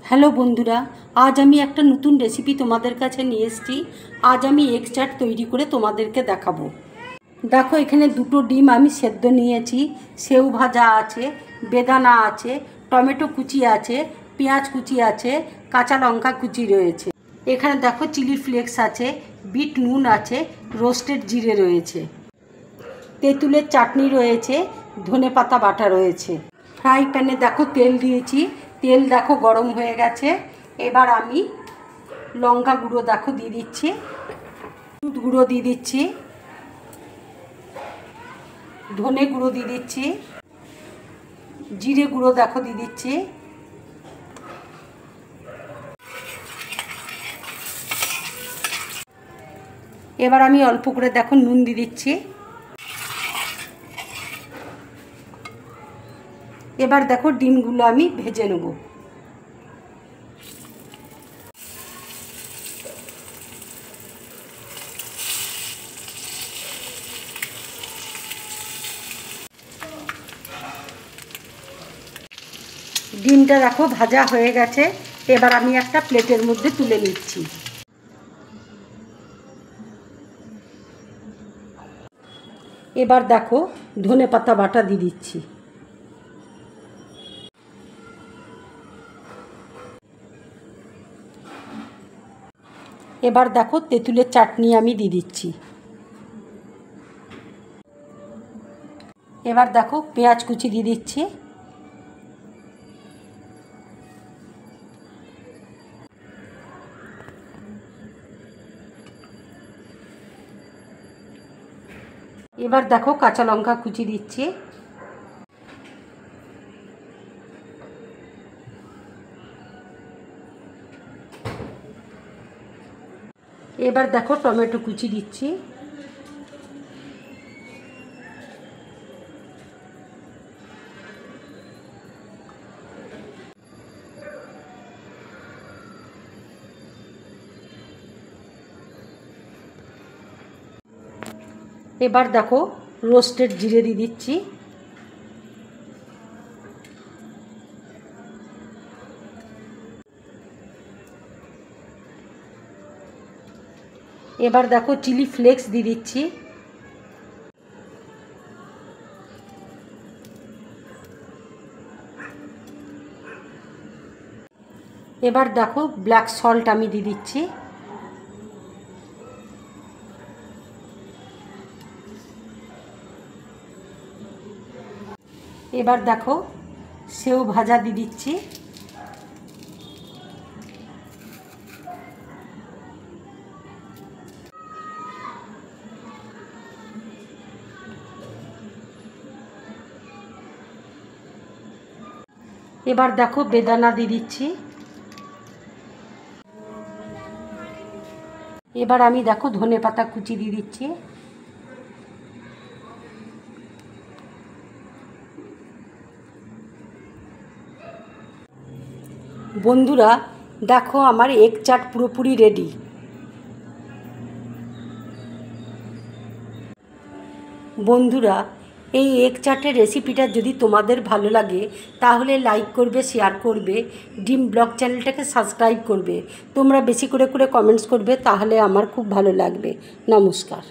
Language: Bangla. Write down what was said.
হ্যালো বন্ধুরা, আজ আমি একটা নতুন রেসিপি তোমাদের কাছে নিয়ে এসেছি। আজ আমি এগ চাট তৈরি করে তোমাদেরকে দেখাবো। দেখো, এখানে দুটো ডিম আমি সেদ্ধ নিয়েছি, সেউ ভাজা আছে, বেদানা আছে, টমেটো কুচি আছে, পেঁয়াজ কুচি আছে, কাঁচা লঙ্কা কুচি রয়েছে। এখানে দেখো চিলি ফ্লেক্স আছে, বিট নুন আছে, রোস্টেড জিরে রয়েছে, তেঁতুলের চাটনি রয়েছে, ধনেপাতা বাটা রয়েছে। ফ্রাই প্যানে দেখো তেল দিয়েছি, তেল দেখো গরম হয়ে গেছে। এবার আমি লঙ্কা গুঁড়ো দেখো দিয়ে দিচ্ছি, হলুদ গুঁড়ো দিয়ে দিচ্ছি, ধনে গুঁড়ো দিয়ে দিচ্ছি, জিরে গুঁড়ো দেখো দিয়ে দিচ্ছি। এবার আমি অল্প করে দেখো নুন দিয়ে দিচ্ছি। এবার দেখো ডিমগুলো আমি ভেজে নেব। ডিমটা দেখো ভাজা হয়ে গেছে। এবার আমি একটা প্লেটের মধ্যে তুলে নিচ্ছি। এবার দেখো ধনেপাতা বাটা দিয়ে দিচ্ছি। এবার দেখো তেঁতুলের চাটনি আমি দিয়ে দিচ্ছি। এবার দেখো পেঁয়াজ কুচি দিয়ে দিচ্ছি। এবার দেখো কাঁচা লঙ্কা কুচি দিচ্ছি। এবার দেখো টমেটো কুচি দিচ্ছি। এবার দেখো রোস্টেড জিরে দিয়ে দিচ্ছি। এবার দেখো চিলি ফ্লেক্স দিয়ে দিচ্ছি। এবার দেখো ব্ল্যাক সল্ট আমি দিয়ে দিচ্ছি। এবার দেখো সেউ ভাজা দিয়ে দিচ্ছি। এবার দেখো বেদানা দিয়ে দিচ্ছি। এবার আমি দেখো ধনেপাতা কুচি দিয়ে দিচ্ছি। বন্ধুরা দেখো আমার এগ চাট পুরোপুরি রেডি। বন্ধুরা, এই এগ চাটের রেসিপিটা যদি তোমাদের ভালো লাগে তাহলে লাইক করবে, শেয়ার করবে, ডিম ব্লগ চ্যানেলটাকে সাবস্ক্রাইব করবে। তোমরা বেশি করে কমেন্টস করবে, তাহলে আমার খুব ভালো লাগবে। নমস্কার।